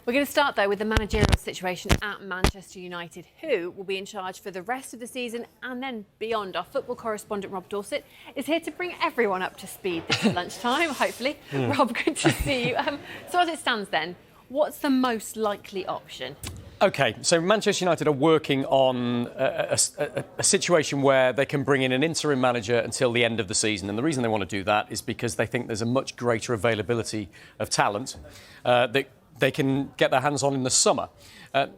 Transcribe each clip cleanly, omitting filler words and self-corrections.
We're going to start, though, with the managerial situation at Manchester United, who will be in charge for the rest of the season and then beyond. Our football correspondent, Rob Dorset, is here to bring everyone up to speed this lunchtime, hopefully. Rob, good to see you. So as it stands then, what's the most likely option? OK, so Manchester United are working on a situation where they can bring in an interim manager until the end of the season. And the reason they want to do that is because they think there's a much greater availability of talent that they can get their hands on in the summer.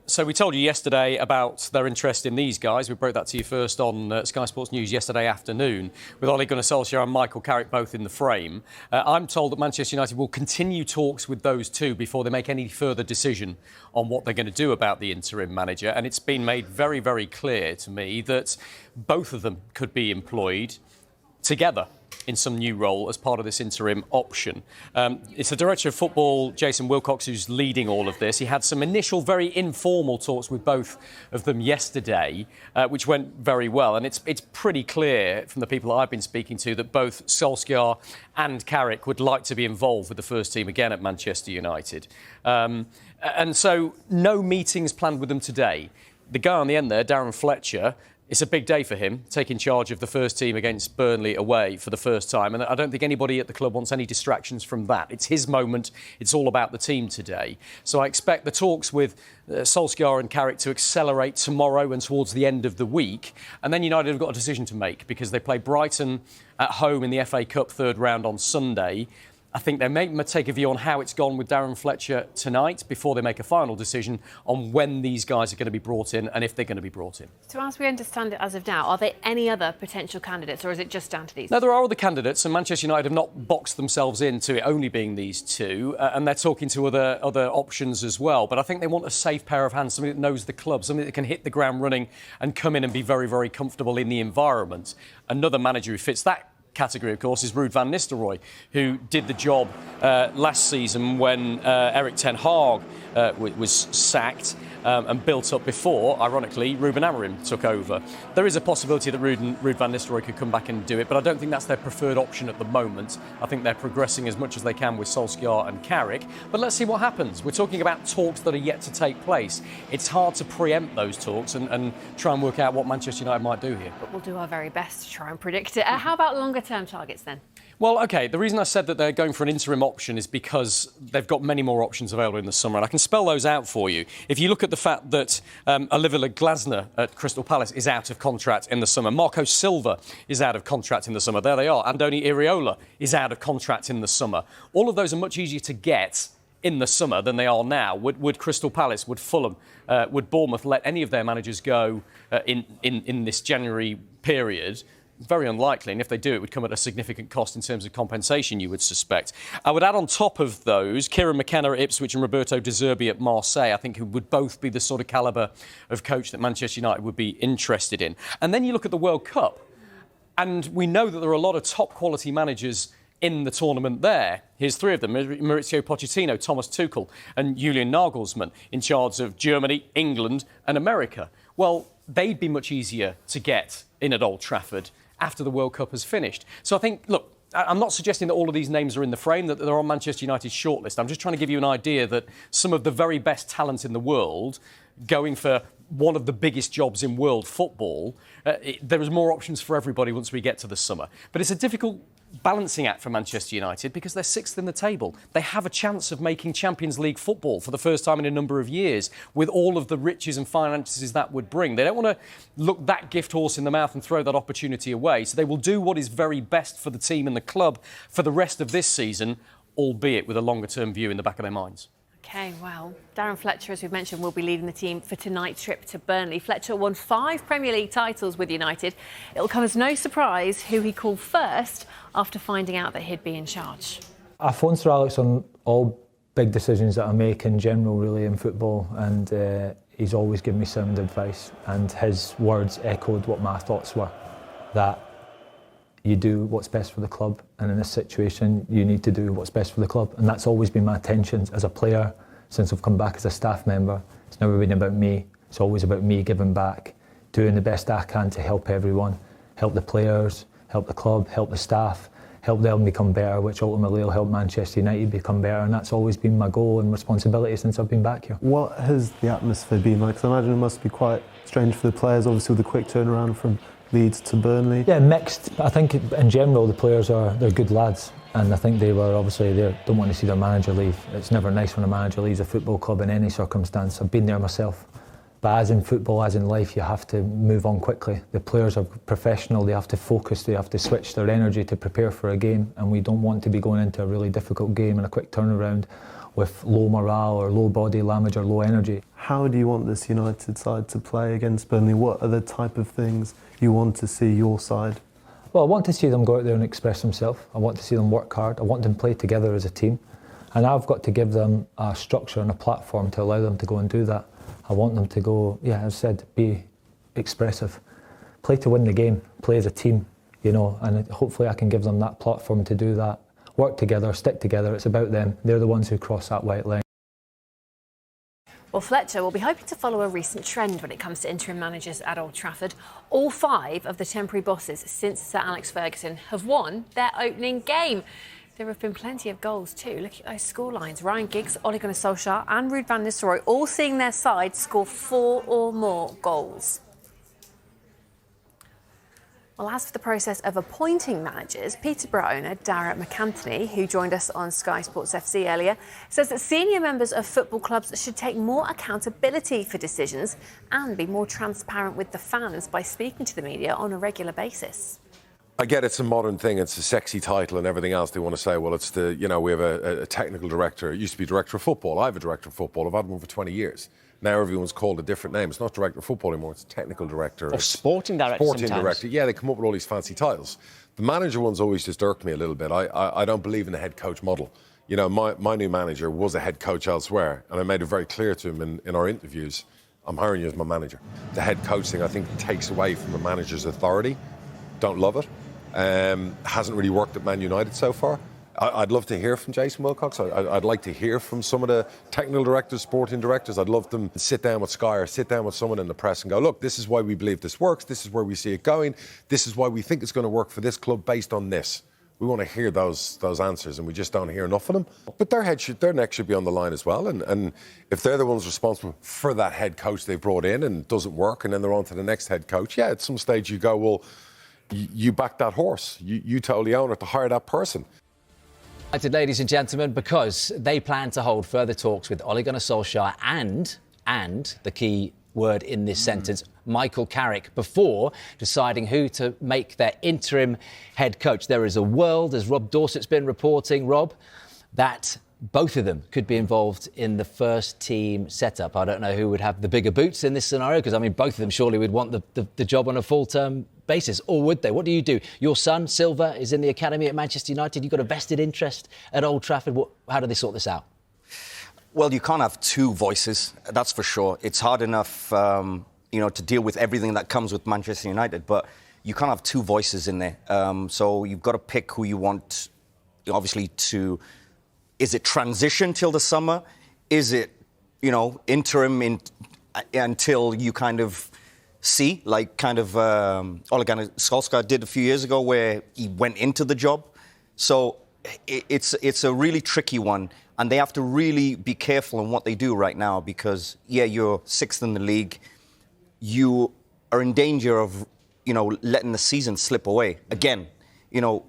So we told you yesterday about their interest in these guys. We broke that to you first on Sky Sports News yesterday afternoon, with Ole Gunnar Solskjaer and Michael Carrick both in the frame. I'm told that Manchester United will continue talks with those two before they make any further decision on what they're going to do about the interim manager. And it's been made very, very clear to me that both of them could be employed together in some new role as part of this interim option. It's the Director of Football, Jason Wilcox, who's leading all of this. He had some initial very informal talks with both of them yesterday, which went very well. And it's pretty clear from the people I've been speaking to that both Solskjaer and Carrick would like to be involved with the first team again at Manchester United. And so no meetings planned with them today. The guy on the end there, Darren Fletcher, it's a big day for him, taking charge of the first team against Burnley away for the first time. And I don't think anybody at the club wants any distractions from that. It's his moment. It's all about the team today. So I expect the talks with Solskjaer and Carrick to accelerate tomorrow and towards the end of the week. And then United have got a decision to make because they play Brighton at home in the FA Cup third round on Sunday. I think they may take a view on how it's gone with Darren Fletcher tonight before they make a final decision on when these guys are going to be brought in and if they're going to be brought in. So as we understand it as of now, are there any other potential candidates or is it just down to these? No, there are other candidates, and Manchester United have not boxed themselves into it only being these two, and they're talking to other options as well. But I think they want a safe pair of hands, somebody that knows the club, somebody that can hit the ground running and come in and be very, very comfortable in the environment. Another manager who fits that category, of course, is Ruud van Nistelrooy, who did the job last season when Erik ten Hag was sacked and built up before, ironically, Ruben Amorim took over. There is a possibility that Ruud van Nistelrooy could come back and do it, but I don't think that's their preferred option at the moment. I think they're progressing as much as they can with Solskjaer and Carrick. But let's see what happens. We're talking about talks that are yet to take place. It's hard to preempt those talks and try and work out what Manchester United might do here. But we'll do our very best to try and predict it. How about longer-term targets then? Well, OK, the reason I said that they're going for an interim option is because they've got many more options available in the summer, and I can spell those out for you. If you look at the fact that Oliver Glasner at Crystal Palace is out of contract in the summer, Marco Silva is out of contract in the summer, there they are, Andoni Iraola is out of contract in the summer. All of those are much easier to get in the summer than they are now. Would Crystal Palace, would Fulham, would Bournemouth let any of their managers go in this January period? Very unlikely, and if they do, it would come at a significant cost in terms of compensation, you would suspect. I would add on top of those, Kieran McKenna at Ipswich and Roberto De Zerbi at Marseille, I think, who would both be the sort of calibre of coach that Manchester United would be interested in. And then you look at the World Cup, and we know that there are a lot of top-quality managers in the tournament there. Here's three of them: Maurizio Pochettino, Thomas Tuchel and Julian Nagelsmann, in charge of Germany, England and America. Well, they'd be much easier to get in at Old Trafford after the World Cup has finished. So I think, look, I'm not suggesting that all of these names are in the frame, that they're on Manchester United's shortlist. I'm just trying to give you an idea that some of the very best talent in the world going for one of the biggest jobs in world football, there is more options for everybody once we get to the summer. But it's a difficult balancing act for Manchester United because they're sixth in the table. They have a chance of making Champions League football for the first time in a number of years with all of the riches and finances that would bring. They don't want to look that gift horse in the mouth and throw that opportunity away. So they will do what is very best for the team and the club for the rest of this season, albeit with a longer-term view in the back of their minds. OK, well, Darren Fletcher, as we've mentioned, will be leading the team for tonight's trip to Burnley. Fletcher won 5 Premier League titles with United. It'll come as no surprise who he called first after finding out that he'd be in charge. I phone Sir Alex on all big decisions that I make in general, really, in football, and he's always given me sound advice, and his words echoed what my thoughts were, that you do what's best for the club, and in this situation you need to do what's best for the club, and that's always been my intention as a player since I've come back as a staff member. It's never been about me, it's always about me giving back, doing the best I can to help everyone, help the players, help the club, help the staff, help them become better, which ultimately will help Manchester United become better, and that's always been my goal and responsibility since I've been back here. What has the atmosphere been like? 'Cause I imagine it must be quite strange for the players, obviously with the quick turnaround from Leeds to Burnley. Yeah, mixed. I think in general the players they're good lads, and I think they don't want to see their manager leave. It's never nice when a manager leaves a football club in any circumstance. I've been there myself. But as in football, as in life, you have to move on quickly. The players are professional, they have to focus, they have to switch their energy to prepare for a game, and we don't want to be going into a really difficult game and a quick turnaround with low morale or low body language or low energy. How do you want this United side to play against Burnley? What are the type of things you want to see your side? Well, I want to see them go out there and express themselves. I want to see them work hard. I want them to play together as a team. And I've got to give them a structure and a platform to allow them to go and do that. I want them to go, as I said, be expressive. Play to win the game, play as a team, and hopefully I can give them that platform to do that. Work together, stick together, it's about them. They're the ones who cross that white line. Well, Fletcher will be hoping to follow a recent trend when it comes to interim managers at Old Trafford. All 5 of the temporary bosses since Sir Alex Ferguson have won their opening game. There have been plenty of goals too. Look at those scorelines. Ryan Giggs, Ole Gunnar Solskjaer and Ruud van Nistelrooy all seeing their side score 4 or more goals. Well, as for the process of appointing managers, Peterborough owner Darragh McAnthony, who joined us on Sky Sports FC earlier, says that senior members of football clubs should take more accountability for decisions and be more transparent with the fans by speaking to the media on a regular basis. I get it's a modern thing, it's a sexy title and everything else. They want to say, well, it's we have a technical director. It used to be director of football. I have a director of football. I've had one for 20 years. Now everyone's called a different name. It's not director of football anymore, it's technical director. Or sporting director Sporting sometimes. director. Yeah, they come up with all these fancy titles. The manager one's always just irked me a little bit. I don't believe in the head coach model. My new manager was a head coach elsewhere, and I made it very clear to him in our interviews, I'm hiring you as my manager. The head coach thing, I think, takes away from a manager's authority. Don't love it. Hasn't really worked at Man United so far. I'd love to hear from Jason Wilcox. I'd like to hear from some of the technical directors, sporting directors. I'd love them to sit down with Sky or sit down with someone in the press and go, look, this is why we believe this works. This is where we see it going. This is why we think it's going to work for this club based on this. We want to hear those answers, and we just don't hear enough of them. But their neck should be on the line as well. And if they're the ones responsible for that head coach they brought in and it doesn't work, and then they're on to the next head coach, at some stage you go, well, you back that horse. You told the owner to hire that person. Ladies and gentlemen, because they plan to hold further talks with Ole Gunnar Solskjaer and the key word in this sentence, Michael Carrick, before deciding who to make their interim head coach. There is a world, as Rob Dorsett's been reporting, Rob, that both of them could be involved in the first team setup. I don't know who would have the bigger boots in this scenario, because, both of them surely would want the job on a full-term basis, or would they? What do you do? Your son, Silva, is in the academy at Manchester United. You've got a vested interest at Old Trafford. How do they sort this out? Well, you can't have 2 voices, that's for sure. It's hard enough, to deal with everything that comes with Manchester United, but you can't have 2 voices in there. So you've got to pick who you want, obviously, to... Is it transition till the summer? Is it, interim until you kind of see, like Ole Gunnar Solskjaer did a few years ago, where he went into the job? So it's a really tricky one, and they have to really be careful in what they do right now, because, you're 6th in the league. You are in danger of, letting the season slip away. Again,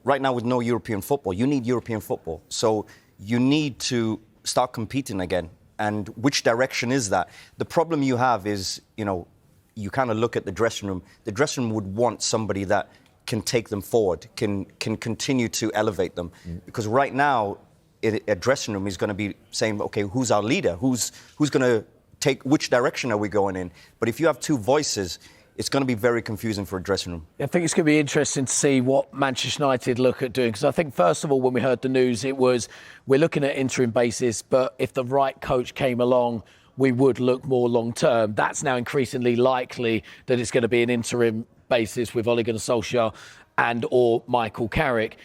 right now with no European football, you need European football. So you need to start competing again. And which direction is that? The problem you have is, you kind of look at the dressing room. The dressing room would want somebody that can take them forward, can continue to elevate them. Because right now, a dressing room is going to be saying, OK, who's our leader? Who's going to take, which direction are we going in? But if you have 2 voices, it's going to be very confusing for a dressing room. I think it's going to be interesting to see what Manchester United look at doing, because I think, first of all, when we heard the news, it was, we're looking at interim basis, but if the right coach came along, we would look more long-term. That's now increasingly likely that it's going to be an interim basis with Ole Gunnar Solskjaer and or Michael Carrick.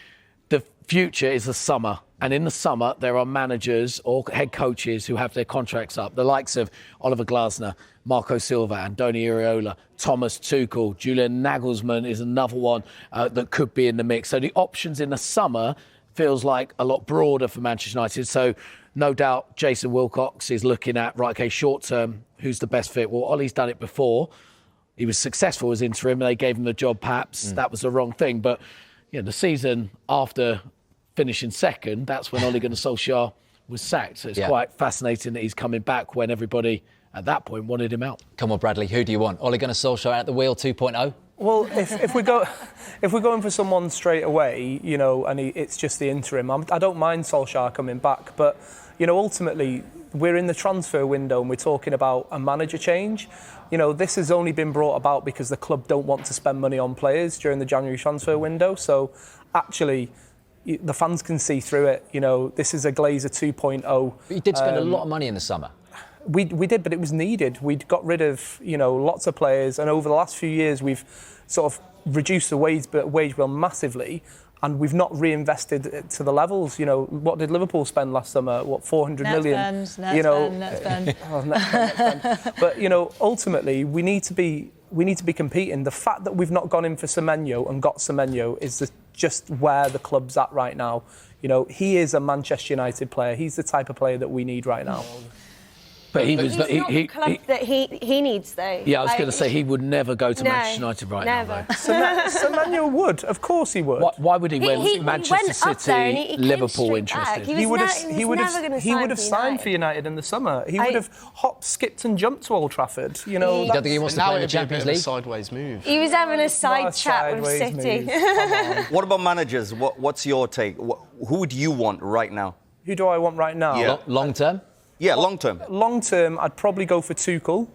The future is the summer. And in the summer, there are managers or head coaches who have their contracts up. The likes of Oliver Glasner, Marco Silva, Andoni Iraola, Thomas Tuchel, Julian Nagelsmann is another one that could be in the mix. So the options in the summer feels like a lot broader for Manchester United. So no doubt Jason Wilcox is looking at, right, OK, short term, who's the best fit? Well, Ollie's done it before. He was successful as interim. They gave him the job, perhaps. That was the wrong thing. But the season after finishing second, that's when Ole Gunnar Solskjaer was sacked. So it's quite fascinating that he's coming back when everybody at that point wanted him out. Come on, Bradley, who do you want? Ole Gunnar Solskjaer at the wheel 2.0? Well, if we're going for someone straight away, and it's just the interim, I don't mind Solskjaer coming back, but ultimately we're in the transfer window and we're talking about a manager change. This has only been brought about because the club don't want to spend money on players during the January transfer window. So actually, the fans can see through it. This is a Glazer 2.0. But you did spend a lot of money in the summer. We did, but it was needed. We'd got rid of, lots of players, and over the last few years, we've sort of reduced the wage bill massively, and we've not reinvested it to the levels. What did Liverpool spend last summer? What, 400 million? Net spend. But ultimately, we need to be competing. The fact that we've not gone in for Semenyo and got Semenyo is just where the club's at right now. He is a Manchester United player. He's the type of player that we need right now. But He's not the club that he needs, though. Yeah, I was going to say he would never go to Manchester United right now. Never. Semenyo would, of course he would. Why would he win He Manchester went up there and City, he Liverpool came straight back. interested? He would have signed for United in the summer. He would have hopped, skipped and jumped to Old Trafford. You don't think he wants to play in the Champions League? Sideways move. He was having a side chat with City. What about managers? What's your take? Who would you want right now? Who do I want right now? Yeah. Long term? Yeah, long term. Long term, I'd probably go for Tuchel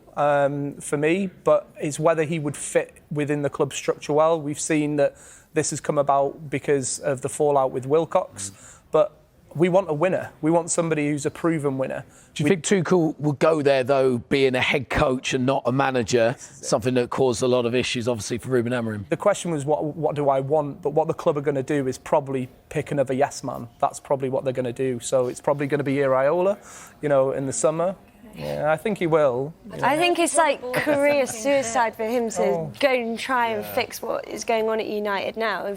for me, but it's whether he would fit within the club structure well. We've seen that this has come about because of the fallout with Wilcox, but we want a winner. We want somebody who's a proven winner. Do you think Tuchel would go there, though, being a head coach and not a manager, something that caused a lot of issues, obviously, for Ruben Amorim? The question was, what do I want? But what the club are going to do is probably pick another yes man. That's probably what they're going to do. So it's probably going to be Iraola, in the summer. Yeah, I think he will. I think it's like career suicide for him to go and try and fix what is going on at United now.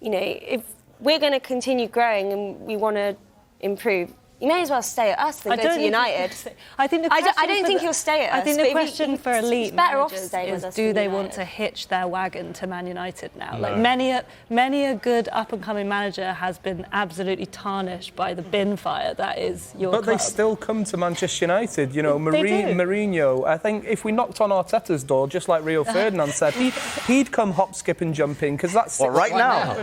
If we're going to continue growing and we want to improve, you may as well stay at us than go to United. I don't think he'll stay at us. I think the question for elite managers is, do they want to hitch their wagon to Man United now? No. Like many a good up-and-coming manager has been absolutely tarnished by the bin fire that is your club. But they still come to Manchester United. Mourinho. I think if we knocked on Arteta's door, just like Rio Ferdinand said, he'd come hop, skip and jump in because that's right now.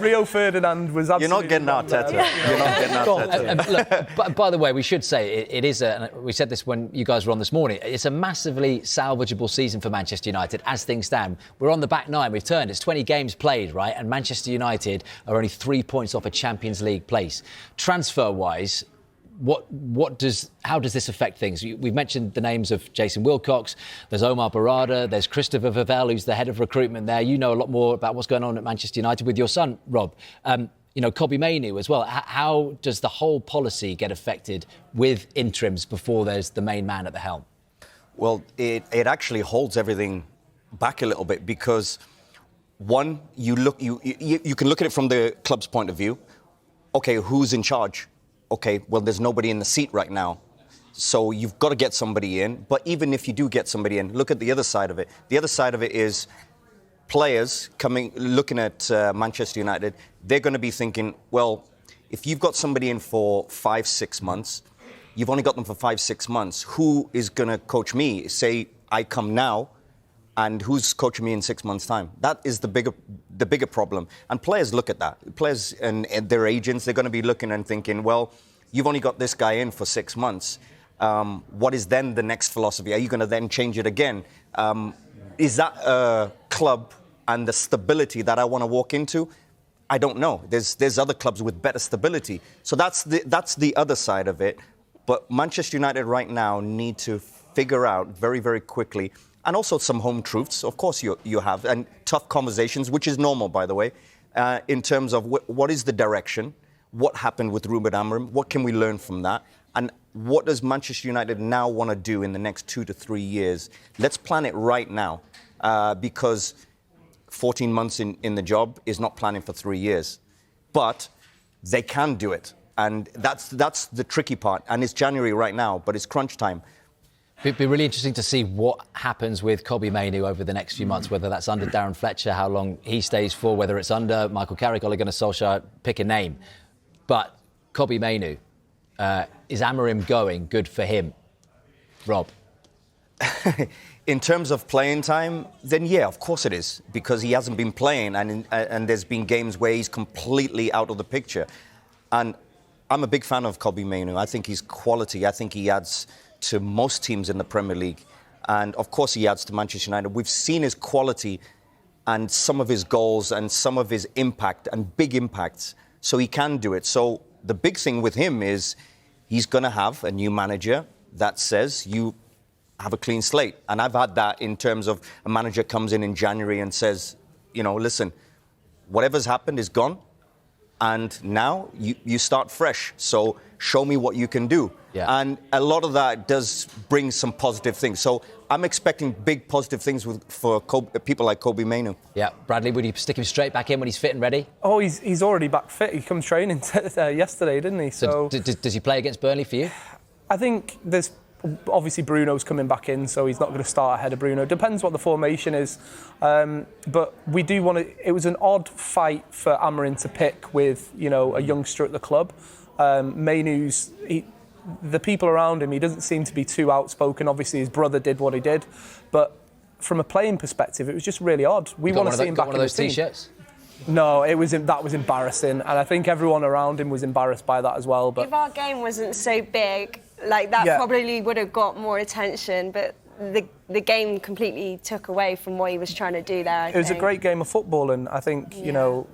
Rio Ferdinand was absolutely. You're not getting Arteta. You're not getting Arteta. Look, by the way, we should say it is we said this when you guys were on this morning. It's a massively salvageable season for Manchester United as things stand. We're on the back nine. We've turned. It's 20 games played, right? And Manchester United are only 3 points off a Champions League place. Transfer-wise, how does this affect things? We've mentioned the names of Jason Wilcox, there's Omar Barada, there's Christopher Vivell, who's the head of recruitment there. You know a lot more about what's going on at Manchester United with your son, Rob. Kobbie Mainoo as well. How does the whole policy get affected with interims before there's the main man at the helm? Well, it actually holds everything back a little bit because, one, you can look at it from the club's point of view. Okay, who's in charge? Okay, well, there's nobody in the seat right now. So you've got to get somebody in. But even if you do get somebody in, look at the other side of it. The other side of it is players looking at Manchester United, they're going to be thinking, well, if you've got somebody in for 5-6 months, you've only got them for 5-6 months. Who is going to coach me? Say I come now, and who's coaching me in 6 months' time? That is the bigger problem. And players look at that. Players and their agents, they're going to be looking and thinking, well, you've only got this guy in for 6 months. What is then the next philosophy? Are you going to then change it again? Is that a club and the stability that I want to walk into? I don't know. There's other clubs with better stability. So that's the other side of it. But Manchester United right now need to figure out very, very quickly and also some home truths. Of course, you have, and tough conversations, which is normal, by the way, in terms of what is the direction, what happened with Ruben Amorim, what can we learn from that, and what does Manchester United now want to do in the next 2 to 3 years? Let's plan it right now, because 14 months in the job is not planning for 3 years. But they can do it, and that's the tricky part. And it's January right now, but it's crunch time. It'd be really interesting to see what happens with Kobbie Mainoo over the next few months, whether that's under Darren Fletcher, how long he stays for, whether it's under Michael Carrick, Ole Gunnar Solskjaer, pick a name. But Kobbie Mainoo, is Amorim going? Good for him. Rob? In terms of playing time, then yeah, of course it is, because he hasn't been playing, and there's been games where he's completely out of the picture. And I'm a big fan of Kobbie Mainoo. I think he's quality. I think he adds to most teams in the Premier League. And of course he adds to Manchester United. We've seen his quality and some of his goals and some of his impact and big impacts. So he can do it. So the big thing with him is he's going to have a new manager that says you have a clean slate. And I've had that in terms of a manager comes in January and says, you know, listen, whatever's happened is gone. And now you start fresh. So show me what you can do. Yeah. And a lot of that does bring some positive things. So I'm expecting big positive things for people like Kobbie Mainoo. Yeah. Bradley, would you stick him straight back in when he's fit and ready? Oh, he's already back fit. He come training yesterday, didn't he? So does he play against Burnley for you? I think there's... Obviously, Bruno's coming back in, so he's not going to start ahead of Bruno. Depends what the formation is. But we do want to... It was an odd fight for Amorim to pick with, you know, a youngster at the club. Mainoo's... The people around him, he doesn't seem to be too outspoken. Obviously, his brother did what he did. But from a playing perspective, it was just really odd. We want to see him back in the team. One of those T-shirts? No, that was embarrassing. And I think everyone around him was embarrassed by that as well. But if our game wasn't so big, like that probably would have got more attention. But the game completely took away from what he was trying to do there. It was a great game of football, and I think you know,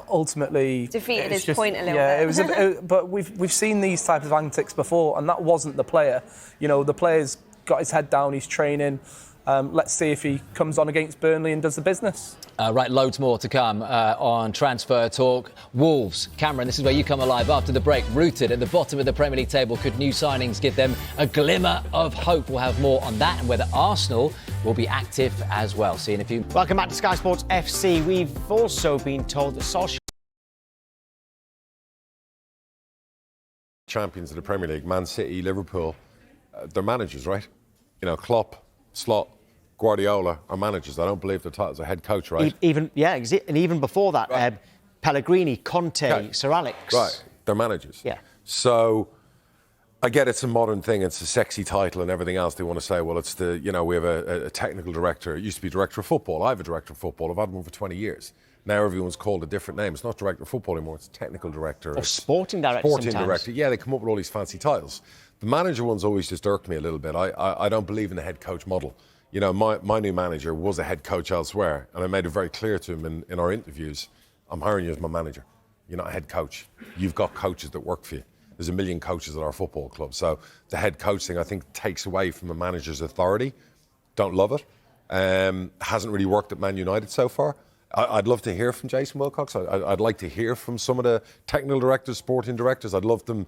ultimately defeated his point a little bit. It was. But we've seen these types of antics before, and that wasn't the player. You know, the player's got his head down, he's training. Let's see if he comes on against Burnley and does the business. Right, loads more to come on Transfer Talk. Wolves, Cameron, this is where you come alive after the break. Rooted at the bottom of the Premier League table, could new signings give them a glimmer of hope? We'll have more on that and whether Arsenal will be active as well. See you in a few. Welcome back to Sky Sports FC. We've also been told that Solskjaer... Champions of the Premier League, Man City, Liverpool, they're managers, right? You know, Klopp, Slot, Guardiola are managers. I don't believe the titles are head coach, right? And even before that, right. Pellegrini, Conte, Sir Alex. Right, they're managers. Yeah. So I get it's a modern thing, it's a sexy title and everything else. They want to say, well, it's the, you know, we have a technical director. It used to be director of football. I have a director of football. I've had one for 20 years. Now everyone's called a different name. It's not director of football anymore, it's technical director. Or sporting director Sporting sometimes. Director. Yeah, they come up with all these fancy titles. The manager one's always just irked me a little bit. I don't believe in the head coach model. You know, my new manager was a head coach elsewhere, and I made it very clear to him in our interviews, I'm hiring you as my manager. You're not a head coach. You've got coaches that work for you. There's a million coaches at our football club. So the head coach thing, I think, takes away from a manager's authority. Don't love it. Hasn't really worked at Man United so far. I'd love to hear from Jason Wilcox. I'd like to hear from some of the technical directors, sporting directors. I'd love them,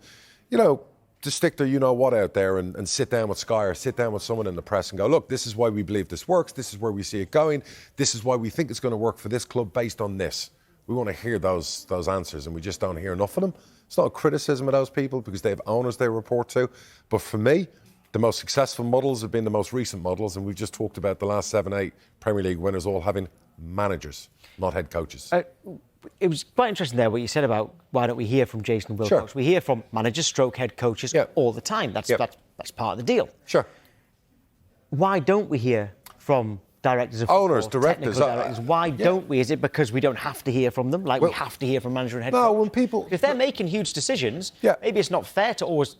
you know, to stick their you-know-what out there and sit down with Sky or sit down with someone in the press and go, look, this is why we believe this works, this is where we see it going, this is why we think it's going to work for this club based on this. We want to hear those answers, and we just don't hear enough of them. It's not a criticism of those people because they have owners they report to. But for me, the most successful models have been the most recent models, and we've just talked about the last 7-8 Premier League winners all having managers, not head coaches. It was quite interesting there what you said about why don't we hear from Jason Wilcox? Sure. We hear from managers, stroke head coaches all the time. That's part of the deal. Sure. Why don't we hear from directors of owners, football, directors? Directors? Why don't we? Is it because we don't have to hear from them? Like we have to hear from manager and head coach? No, when people... If they're making huge decisions, maybe it's not fair to always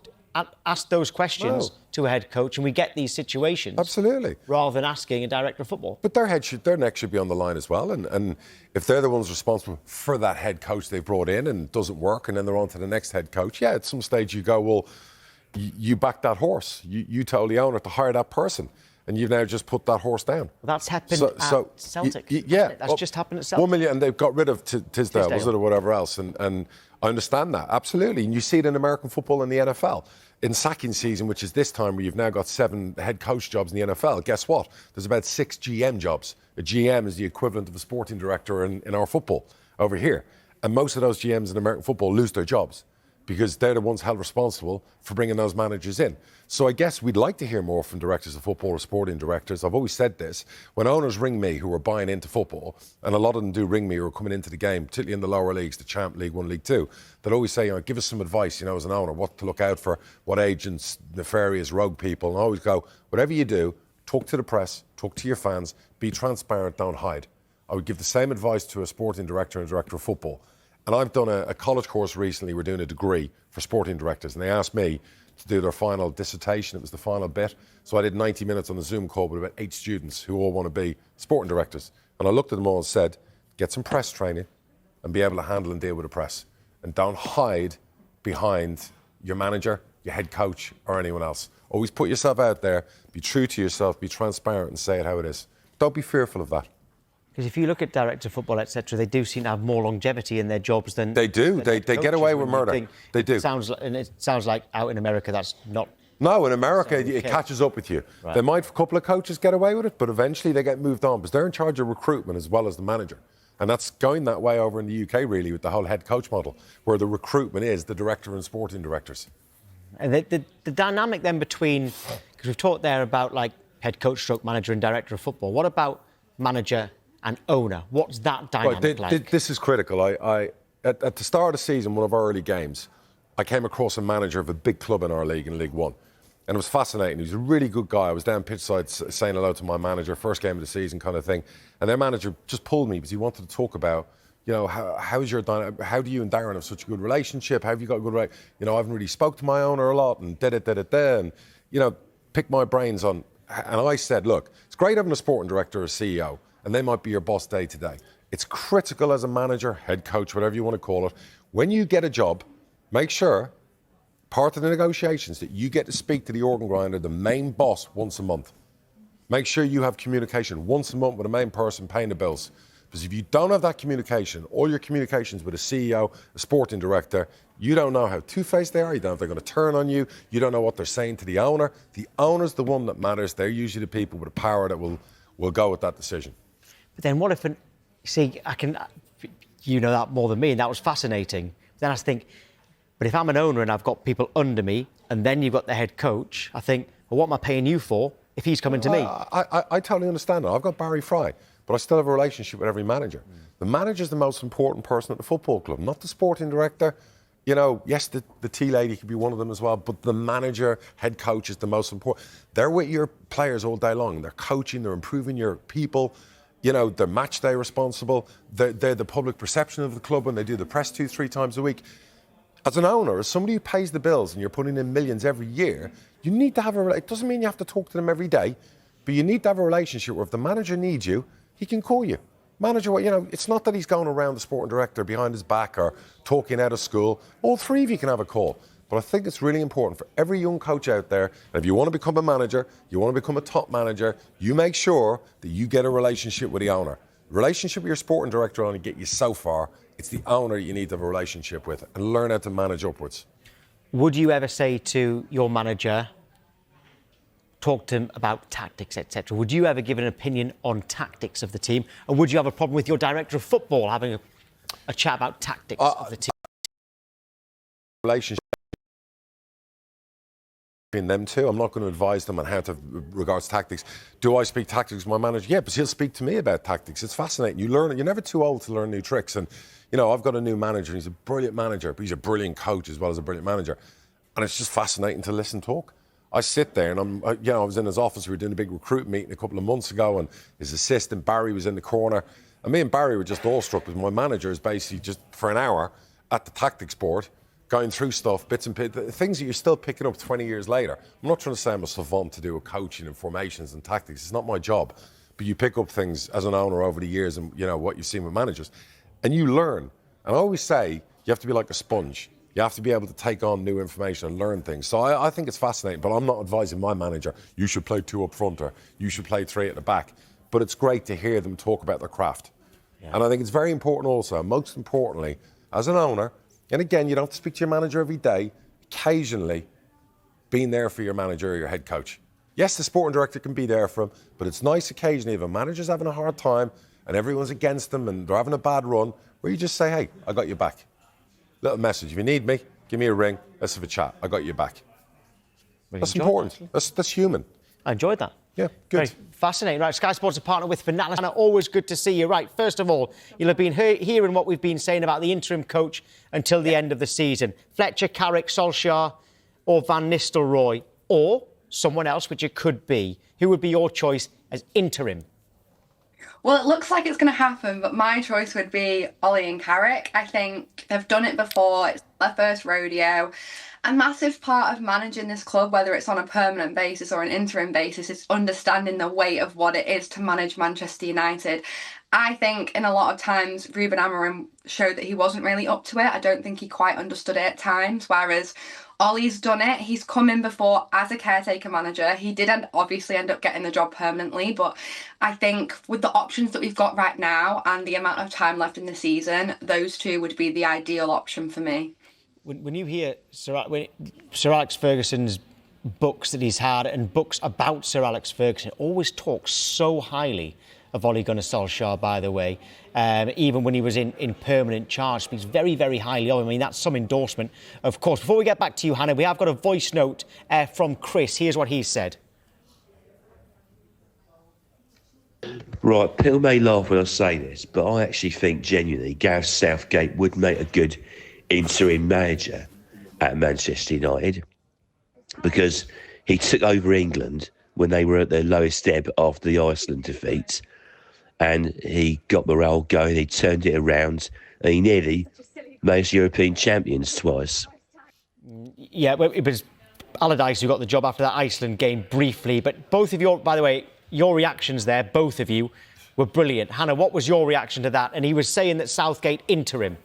ask those questions to a head coach, and we get these situations. Absolutely. Rather than asking a director of football. But their neck should be on the line as well. And if they're the ones responsible for that head coach they brought in and it doesn't work, and then they're on to the next head coach, at some stage you go, well, you back that horse. You told the owner to hire that person. and you've now just put that horse down. That's happened at Celtic. Yeah. That's just happened at Celtic. 1 million, and they've got rid of Tisdale, was it, or whatever else, and I understand that, absolutely. And you see it in American football and the NFL. In sacking season, which is this time where you've now got 7 head coach jobs in the NFL, guess what? There's about 6 GM jobs. A GM is the equivalent of a sporting director in our football over here. And most of those GMs in American football lose their jobs because they're the ones held responsible for bringing those managers in. So I guess we'd like to hear more from directors of football or sporting directors. I've always said this. When owners ring me who are buying into football, and a lot of them do ring me who are coming into the game, particularly in the lower leagues, the Champ League 1, League 2, they'll always say, give us some advice, as an owner, what to look out for, what agents, nefarious, rogue people. And I always go, whatever you do, talk to the press, talk to your fans, be transparent, don't hide. I would give the same advice to a sporting director and a director of football. And I've done a college course recently. We're doing a degree for sporting directors. And they asked me to do their final dissertation. It was the final bit. So I did 90 minutes on the Zoom call with about 8 students who all want to be sporting directors. And I looked at them all and said, get some press training and be able to handle and deal with the press. And don't hide behind your manager, your head coach, or anyone else. Always put yourself out there. Be true to yourself. Be transparent and say it how it is. Don't be fearful of that. Because if you look at director of football, etc., they do seem to have more longevity in their jobs than they do. They get away with murder. They do. It sounds like out in America that's not. No, in America it catches up with you. Right. A couple of coaches get away with it, but eventually they get moved on because they're in charge of recruitment as well as the manager. And that's going that way over in the UK, really, with the whole head coach model, where the recruitment is the director and sporting directors. And the dynamic then between, because we've talked there about like head coach, stroke manager, and director of football. What about manager and owner? What's that dynamic like? This is critical. At the start of the season, one of our early games, I came across a manager of a big club in our league, in League One. And it was fascinating. He was a really good guy. I was down pitchside saying hello to my manager, first game of the season kind of thing. And their manager just pulled me because he wanted to talk about, how do you and Darren have such a good relationship? How have you got a good relationship? I haven't really spoke to my owner a lot and and, pick my brains on. And I said, look, it's great having a sporting director or CEO, and they might be your boss day to day. It's critical as a manager, head coach, whatever you want to call it. When you get a job, make sure part of the negotiations that you get to speak to the organ grinder, the main boss, once a month. Make sure you have communication once a month with the main person paying the bills. Because if you don't have that communication, all your communications with a CEO, a sporting director, you don't know how two-faced they are, you don't know if they're going to turn on you, you don't know what they're saying to the owner. The owner's the one that matters. They're usually the people with the power that will go with that decision. But then what if, you know that more than me, and that was fascinating. Then I think, but if I'm an owner and I've got people under me, and then you've got the head coach, I think, well, what am I paying you for if he's coming to me? I totally understand that. I've got Barry Fry, but I still have a relationship with every manager. The manager's the most important person at the football club, not the sporting director. Yes, the tea lady could be one of them as well, but the manager, head coach is the most important. They're with your players all day long. They're coaching, they're improving your people. They're match day responsible. They're the public perception of the club when they do the press 2-3 times a week. As an owner, as somebody who pays the bills and you're putting in millions every year, you need to have it doesn't mean you have to talk to them every day, but you need to have a relationship where if the manager needs you, he can call you. Manager, it's not that he's going around the sporting director behind his back or talking out of school. All three of you can have a call. But I think it's really important for every young coach out there, and if you want to become a manager, you want to become a top manager, you make sure that you get a relationship with the owner. The relationship with your sporting director will only get you so far. It's the owner you need to have a relationship with and learn how to manage upwards. Would you ever say to your manager, talk to him about tactics, etc.? Would you ever give an opinion on tactics of the team? Or would you have a problem with your director of football having a chat about tactics of the team? Relationship between them two. I'm not going to advise them on how to regards tactics. Do I speak tactics with my manager? Yeah, but he'll speak to me about tactics. It's fascinating. You learn it. You're never too old to learn new tricks. And, I've got a new manager. He's a brilliant manager, but he's a brilliant coach as well as a brilliant manager. And it's just fascinating to listen talk. I sit there and I was in his office. We were doing a big recruit meeting a couple of months ago, and his assistant Barry was in the corner. And me and Barry were just awestruck because my manager is basically just for an hour at the tactics board, going through stuff, bits and pieces, things that you're still picking up 20 years later. I'm not trying to say I'm a savant to do with coaching and formations and tactics. It's not my job. But you pick up things as an owner over the years and, what you've seen with managers. And you learn. And I always say you have to be like a sponge. You have to be able to take on new information and learn things. So I think it's fascinating, but I'm not advising my manager, you should play 2 up front or you should play 3 at the back. But it's great to hear them talk about their craft. Yeah. And I think it's very important also, most importantly, as an owner, and again, you don't have to speak to your manager every day, occasionally being there for your manager or your head coach. Yes, the sporting director can be there for him, but it's nice occasionally if a manager's having a hard time and everyone's against them and they're having a bad run, where you just say, hey, I got your back. Little message, if you need me, give me a ring, let's have a chat, I got your back. That's important, that's human. I enjoyed that. Yeah, good. Very fascinating. Right, Sky Sports are partner with Fnatic. Always good to see you. Right, first of all, you'll have been hearing what we've been saying about the interim coach until the end of the season. Fletcher, Carrick, Solskjaer or Van Nistelrooy or someone else, which it could be. Who would be your choice as interim? Well, it looks like it's going to happen, but my choice would be Ollie and Carrick. I think they've done it before. It's their first rodeo. A massive part of managing this club, whether it's on a permanent basis or an interim basis, is understanding the weight of what it is to manage Manchester United. I think in a lot of times Ruben Amorim showed that he wasn't really up to it. I don't think he quite understood it at times, whereas Ollie's done it. He's come in before as a caretaker manager. He did obviously end up getting the job permanently, but I think with the options that we've got right now and the amount of time left in the season, those two would be the ideal option for me. When you hear Sir Alex Ferguson's books that he's had and books about Sir Alex Ferguson, always talks so highly of Ole Gunnar Solskjaer, by the way. Even when he was in permanent charge, speaks very, very highly of him. I mean, that's some endorsement, of course. Before we get back to you, Hannah, we have got a voice note from Chris. Here's what he said. Right, people may laugh when I say this, but I actually think genuinely Gareth Southgate would make a good interim manager at Manchester United because he took over England when they were at their lowest ebb after the Iceland defeat, and he got morale going, he turned it around, and he nearly made us European champions twice. Yeah, well, it was Allardyce who got the job after that Iceland game briefly, but both of your, by the way, your reactions there, both of you, were brilliant. Hannah, what was your reaction to that? And he was saying that Southgate interim.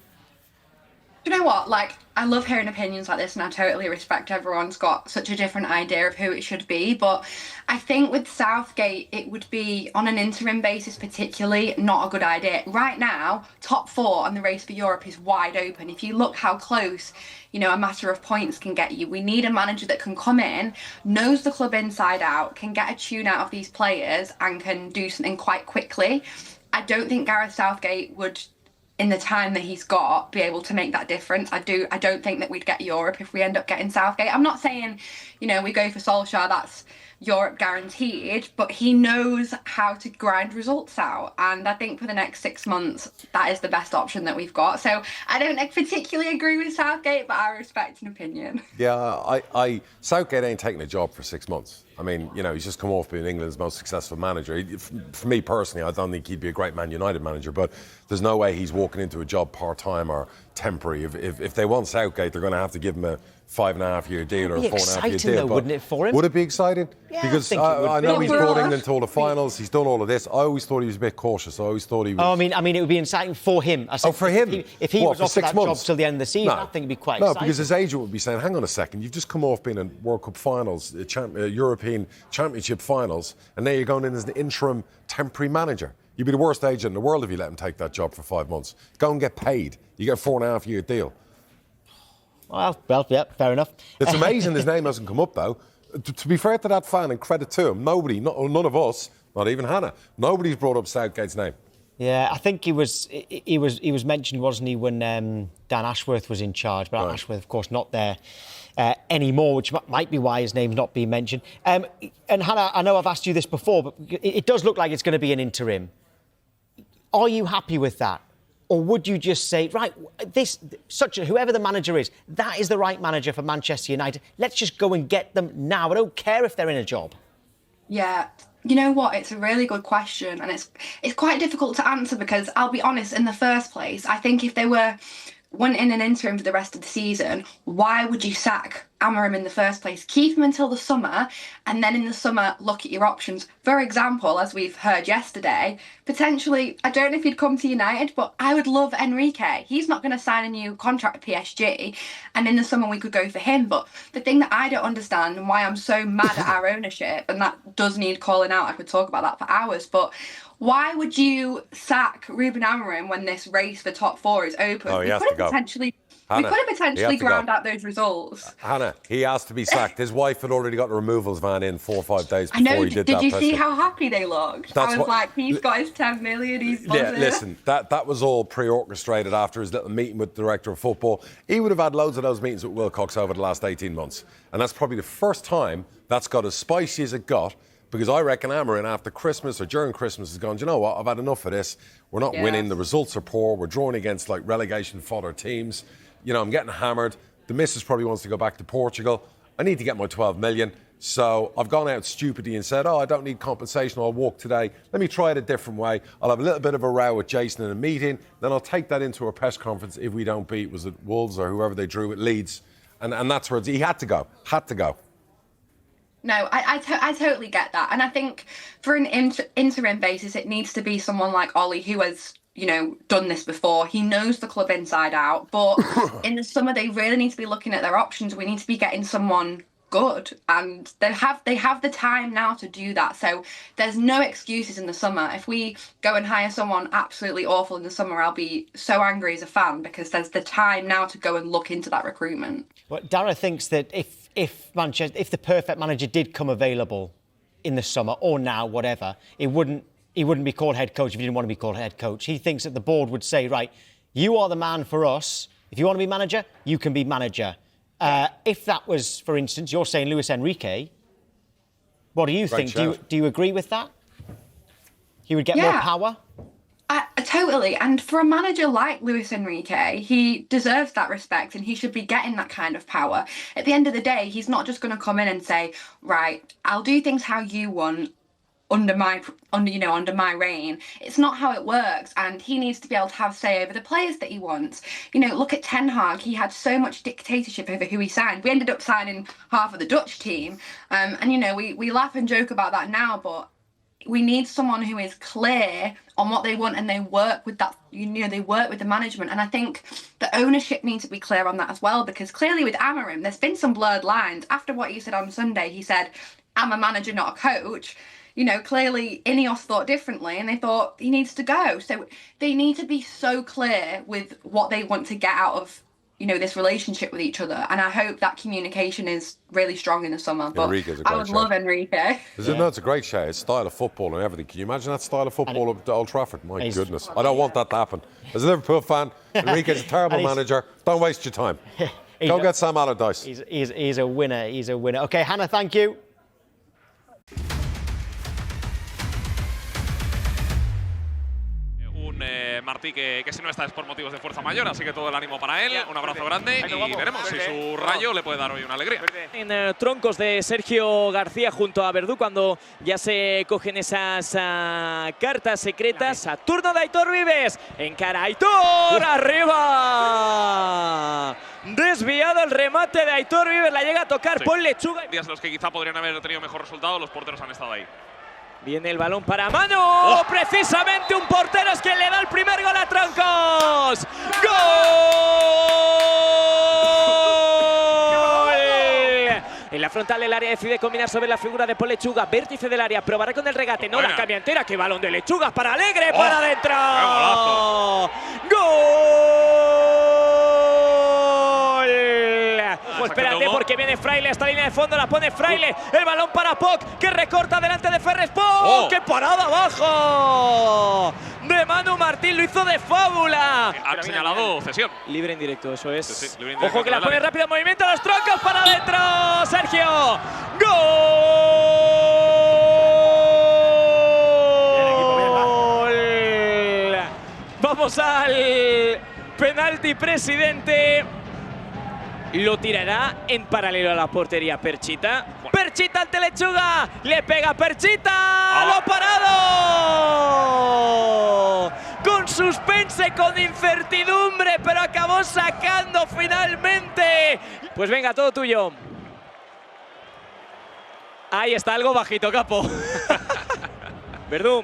You know what, I love hearing opinions like this and I totally respect everyone's got such a different idea of who it should be, but I think with Southgate it would be on an interim basis particularly not a good idea. Right now, top 4 on the race for Europe is wide open. If you look how close, a matter of points can get you. We need a manager that can come in, knows the club inside out, can get a tune out of these players and can do something quite quickly. I don't think Gareth Southgate would, in the time that he's got, be able to make that difference. I don't think that we'd get Europe if we end up getting Southgate. I'm not saying, we go for Solskjaer, that's Europe guaranteed, but he knows how to grind results out. And I think for the next 6 months, that is the best option that we've got. So I don't particularly agree with Southgate, but I respect an opinion. Yeah, Southgate ain't taking a job for 6 months. I mean, he's just come off being England's most successful manager. For me personally, I don't think he'd be a great Man United manager, but there's no way he's walking into a job part-time or temporary. If they want Southgate, they're going to have to give him a 5.5-year deal or a 4.5-year deal. Exciting though, wouldn't it, for him? Would it be exciting? Yeah, because I know he's brought England to all the finals. He's done all of this. I always thought he was a bit cautious. I always thought he was. Oh, I mean, it would be exciting for him. For him? If he was offered that job till the end of the season, I think it'd be quite exciting. No, because his agent would be saying, "Hang on a second, you've just come off being in World Cup finals, European Championship finals, and now you're going in as an interim temporary manager. You'd be the worst agent in the world if you let him take that job for 5 months. Go and get paid. You get a 4.5-year deal." Well, yeah, fair enough. It's amazing his name hasn't come up, though. To be fair to that fan and credit to him, none of us, not even Hannah, nobody's brought up Southgate's name. Yeah, I think he was mentioned, wasn't he, when Dan Ashworth was in charge? But right. Ashworth, of course, not there anymore, which might be why his name's not being mentioned. And Hannah, I know I've asked you this before, but it does look like it's going to be an interim. Are you happy with that? Or would you just say, right, whoever the manager is, that is the right manager for Manchester United. Let's just go and get them now. I don't care if they're in a job. Yeah, you know what? It's a really good question, and it's quite difficult to answer because I'll be honest. In the first place, I think if they were wanting an interim for the rest of the season, why would you sack Amorim in the first place. Keep him until the summer, and then in the summer, look at your options. For example, as we've heard yesterday, potentially, I don't know if he'd come to United, but I would love Enrique. He's not going to sign a new contract with PSG, and in the summer we could go for him. But the thing that I don't understand and why I'm so mad at our ownership, and that does need calling out, I could talk about that for hours, but why would you sack Ruben Amorim when this race for top 4 is open? Oh, he has to go. We could have potentially ground out those results. Hannah, he has to be sacked. His wife had already got the removals van in 4 or 5 days before I know. he did that. Did you see how happy they looked? I was like, he's got his 10 million, he's buzzing. Yeah, listen, that was all pre-orchestrated after his little meeting with the director of football. He would have had loads of those meetings with Wilcox over the last 18 months. And that's probably the first time that's got as spicy as it got, because I reckon Amorim after Christmas or during Christmas has gone, you know what, I've had enough of this. We're not winning, the results are poor, we're drawing against like relegation fodder teams. You know, I'm getting hammered. The missus probably wants to go back to Portugal. I need to get my 12 million. So I've gone out stupidly and said, I don't need compensation. I'll walk today. Let me try it a different way. I'll have a little bit of a row with Jason in a meeting. Then I'll take that into a press conference if we don't beat, was it Wolves or whoever they drew at Leeds? And that's where he had to go. No, I totally get that. And I think for an interim basis, it needs to be someone like Ollie who has, done this before. He knows the club inside out. But in the summer, they really need to be looking at their options. We need to be getting someone good. And they have the time now to do that. So there's no excuses in the summer. If we go and hire someone absolutely awful in the summer, I'll be so angry as a fan, because there's the time now to go and look into that recruitment. Well, Dara thinks that if the perfect manager did come available in the summer or now, whatever, he wouldn't be called head coach if he didn't want to be called head coach. He thinks that the board would say, right, you are the man for us. If you want to be manager, you can be manager. If that was, for instance, you're saying Luis Enrique, what do you think? Do you agree with that? He would get more power? Totally. And for a manager like Luis Enrique, he deserves that respect and he should be getting that kind of power. At the end of the day, he's not just going to come in and say, right, I'll do things how you want under my reign. It's not how it works, and he needs to be able to have say over the players that he wants. Look at Ten Hag. He had so much dictatorship over who he signed. We ended up signing half of the Dutch team, and we laugh and joke about that now, but we need someone who is clear on what they want, and they work with that. They work with the management, and I think the ownership needs to be clear on that as well, because clearly with Amorim, there's been some blurred lines. After what he said on Sunday, he said, "I'm a manager, not a coach." Clearly Ineos thought differently and they thought he needs to go. So they need to be so clear with what they want to get out of, this relationship with each other. And I hope that communication is really strong in the summer. But I would love Enrique. It's a great show. His style of football and everything. Can you imagine that style of football at Old Trafford? My goodness. I don't want that to happen. As a Liverpool fan, Enrique's a terrible manager. Don't waste your time. Go get Sam Allardyce. He's a winner. He's a winner. OK, Hannah, thank you. Martí, que si no está es por motivos de fuerza mayor, así que todo el ánimo para él, un abrazo grande y veremos si su Rayo le puede dar hoy una alegría. En troncos de Sergio García junto a Verdú, cuando ya se cogen esas cartas secretas. A turno de Aitor Vives, encara Aitor, arriba. Desviado el remate de Aitor Vives, la llega a tocar por Lechuga. Días en los que quizá podrían haber tenido mejor resultado, los porteros han estado ahí. Viene el balón para Manu. Precisamente un portero es quien le da el primer gol a Troncos. ¡Gol! En la frontal del área decide combinar sobre la figura de Paul Lechuga. Vértice del área, probará con el regate. No, la cambia entera. ¡Qué balón de Lechuga para Alegre! ¡Para adentro! ¡Gol! Espérate, porque viene Fraile a esta línea de fondo, la pone Fraile, el balón para Poc, que recorta delante de Ferres. Poc, ¡qué parada abajo! De Manu Martín, lo hizo de fábula. Ha señalado cesión. Libre en directo, eso es. Sí, libre en Ojo directo, que la pone rápido en movimiento, los Troncos para adentro. Sergio. ¡Gol! Vamos al penalti, presidente. Lo tirará en paralelo a la portería Perchita. Perchita ante Lechuga. Le pega Perchita. ¡Lo ha parado! Con suspense, con incertidumbre, pero acabó sacando finalmente. Pues venga, todo tuyo. Ahí está, algo bajito, capo. Verdú.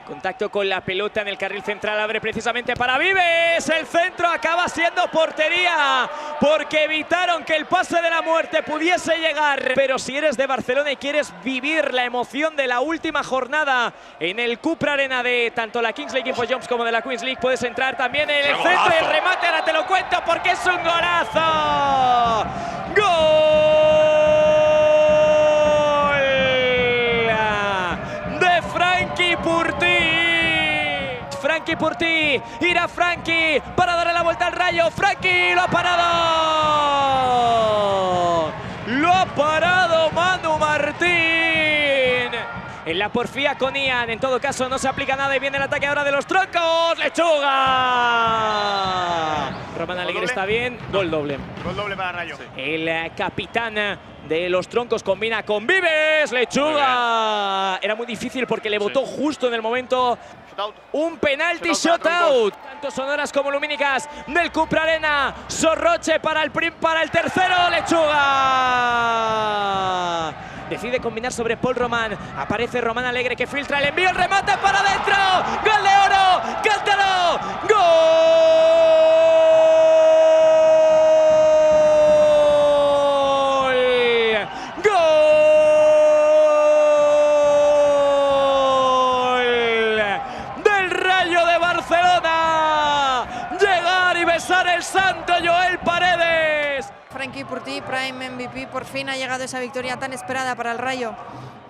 Contacto con la pelota en el carril central, abre precisamente para Vives. El centro acaba siendo portería, porque evitaron que el pase de la muerte pudiese llegar. Pero si eres de Barcelona y quieres vivir la emoción de la última jornada en el Cupra Arena de tanto la Kings League InfoJobs como de la Queens League, puedes entrar también en el centro y el remate. Ahora te lo cuento porque es un golazo. ¡Gol! De Frankie Purtí. Frankie Purtí, irá Frankie para darle la vuelta al Rayo. Frankie lo ha parado. Lo ha parado Manu Martín. En la porfía con Ian, en todo caso no se aplica nada y viene el ataque ahora de los troncos. ¡Lechuga! Román Alegre está bien, gol doble. Gol doble para Rayo. El capitán de los troncos combina con Vives. ¡Lechuga! Era muy difícil porque le botó justo en el momento. Un penalti shutout. Tanto sonoras como lumínicas del Cupra Arena. Sorroche para el tercero. Lechuga. Decide combinar sobre Paul Román. Aparece Román Alegre que filtra el envío. El remate para adentro. ¡Gol de oro! ¡Cántalo! ¡Gol! ¡Gol! Del Rayo de Barcelona. Llegar y besar el santo Joel Paredes. Frankie Purtí, Prime MVP, por fin ha llegado esa victoria tan esperada para el Rayo.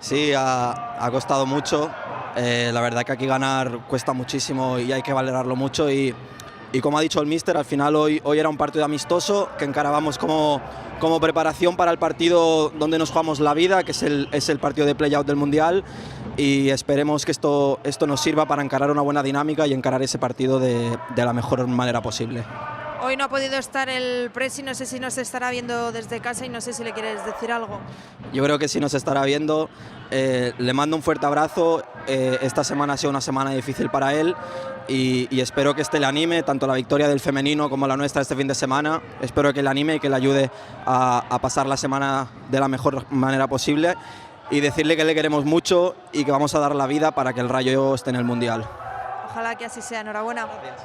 Sí, ha costado mucho. La verdad que aquí ganar cuesta muchísimo y hay que valorarlo mucho. Y como ha dicho el míster, al final hoy era un partido amistoso que encarábamos como preparación para el partido donde nos jugamos la vida, que es el partido de play-out del Mundial. Y esperemos que esto nos sirva para encarar una buena dinámica y encarar ese partido de la mejor manera posible. Hoy no ha podido estar el Presi, no sé si nos estará viendo desde casa y no sé si le quieres decir algo. Yo creo que sí nos estará viendo. Le mando un fuerte abrazo. Esta semana ha sido una semana difícil para él y espero que le anime, tanto la victoria del femenino como la nuestra este fin de semana. Espero que le anime y que le ayude a pasar la semana de la mejor manera posible y decirle que le queremos mucho y que vamos a dar la vida para que el Rayo esté en el Mundial. Ojalá que así sea. Enhorabuena. Gracias.